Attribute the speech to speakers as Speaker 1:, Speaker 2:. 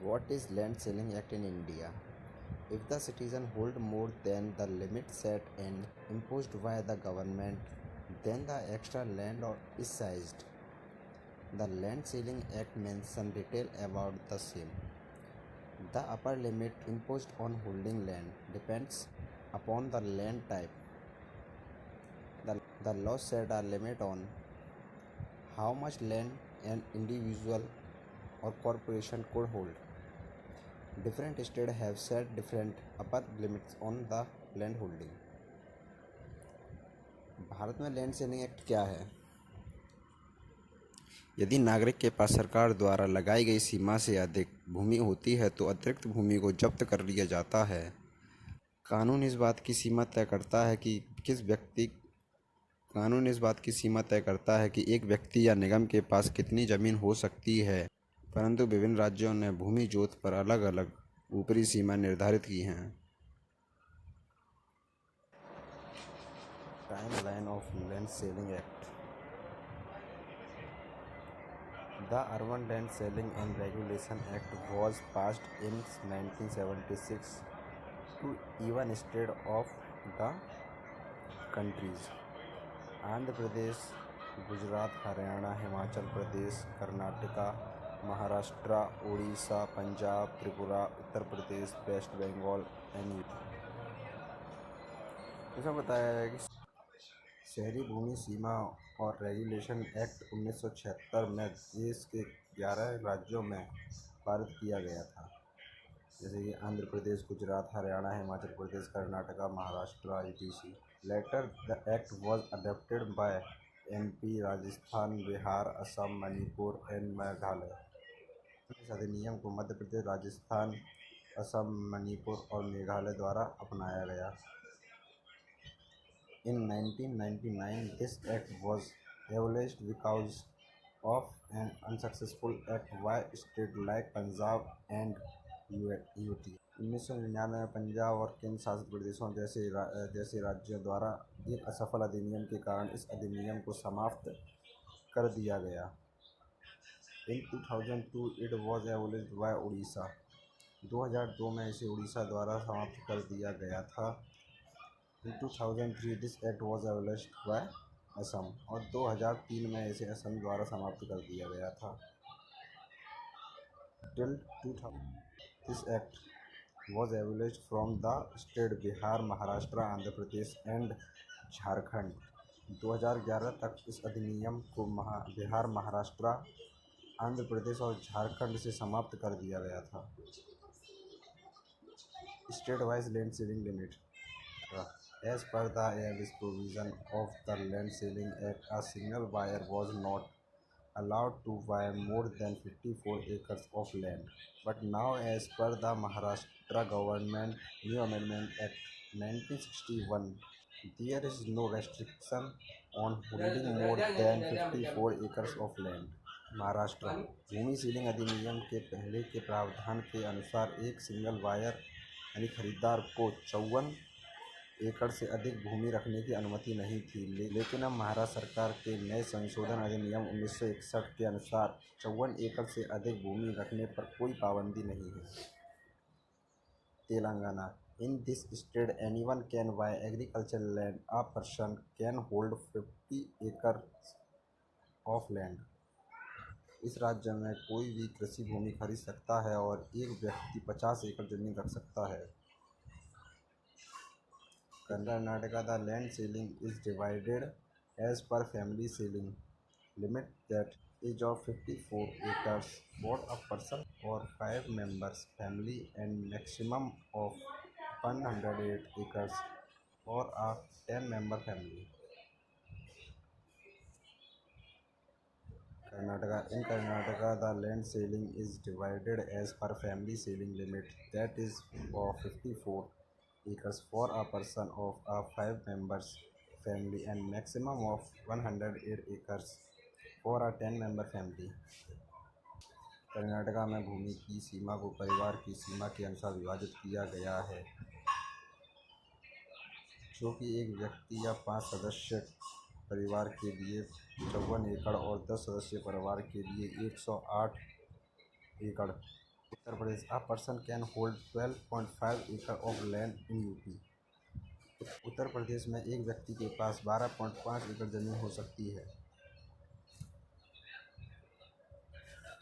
Speaker 1: What is Land Ceiling Act in India? If the citizen hold more than the limit set and imposed by the government, then the extra land is seized. The Land Ceiling Act mentions detail about the same. The upper limit imposed on holding land depends upon the land type. The law set a limit on how much land an individual or corporation could hold. Different states have set different upper limits on the land holding. Bharat में land ceiling act क्या है? यदि नागरिक के पास सरकार द्वारा लगाई गई सीमा से अधिक भूमि होती है तो अतिरिक्त भूमि को जब्त कर लिया जाता है। कानून इस बात की सीमा तय करता है कि एक व्यक्ति या निगम के पास कितनी जमीन हो सकती है, परंतु विभिन्न राज्यों ने भूमि जोत पर अलग अलग ऊपरी सीमा निर्धारित की हैं। Timeline of land ceiling act. The Urban Land Selling and Regulation Act was passed in 1976 to even states of the countries Andhra Pradesh, Gujarat, Haryana, Himachal Pradesh, Karnataka, Maharashtra, Odisha, Punjab, Tripura, Uttar Pradesh, West Bengal and UP। इसमें बताया है कि शहरी भूमि सीमा और regulation act 1976 में देश के 11 राज्यों में पारित किया गया था, जैसे कि Andhra Pradesh, Gujarat, Haryana, Himachal Pradesh, Karnataka, Maharashtra etc। Later the act was adopted by MP, Rajasthan, Bihar, Assam, Manipur and Meghalaya. इस अधिनियम को मध्य प्रदेश, राजस्थान, असम, मणिपुर और मेघालय द्वारा अपनाया गया। In 1999, this act was abolished because of an unsuccessful act by states like Punjab and UT। 1999 में पंजाब और केंद्र शासित प्रदेशों जैसे राज्यों द्वारा एक असफल अधिनियम के कारण इस अधिनियम को समाप्त कर दिया गया। In 2002, it was abolished by Odisha। 2002 में इसे उड़ीसा द्वारा समाप्त कर दिया गया था। In 2003, this act was abolished by Assam और 2003 में इसे असम द्वारा समाप्त कर दिया गया था। Till 2000, this act was abolished from the state Bihar, Maharashtra, Andhra Pradesh and Jharkhand। 2011 तक इस अधिनियम को बिहार, महाराष्ट्र, आंध्र प्रदेश और झारखंड से समाप्त कर दिया गया था। State wise land ceiling limit. As per the above provision of the Land Ceiling Act, a single buyer was not allowed to buy more than 54 acres of land. But now, as per the Maharashtra Government New Amendment Act 1961, there is no restriction on holding more than 54 acres of land। Maharashtra भूमि ceiling अधिनियम के पहले के प्रावधान के अनुसार एक single buyer यानी खरीदार को 54 एकड़ से अधिक भूमि रखने की अनुमति नहीं थी, लेकिन अब महाराष्ट्र सरकार के नए संशोधन अधिनियम 1961 के अनुसार 54 एकड़ से अधिक भूमि रखने पर कोई पाबंदी नहीं है। Telangana. In this state, anyone can buy agricultural land। A person can hold 50 acres of land। इस राज्य में कोई भी कृषि भूमि खरीद सकता है और एक व्यक्ति 50 एकड़ जमीन रख सकता है। Karnataka, the land ceiling is divided as per family ceiling limit, that is of 54 acres for a person or 5 members family and maximum of 108 acres for a 10-member family। In Karnataka, the land ceiling is divided as per family ceiling limit, that is of 54 acres for a person of a 5 members family and maximum of 108 acres for a 10-member family। Karnataka में भूमि की सीमा को परिवार की सीमा के अनुसार विभाजित किया गया है, जो कि एक व्यक्ति या 5 सदस्य परिवार के लिए 54 एकड़ और 10 सदस्य परिवार के लिए 108 एकड़ Uttar Pradesh, a person can hold 12.5 acre of land in UP। Uttar Pradesh में एक व्यक्ति के पास 12.5 एकड़ जमीन हो सकती है।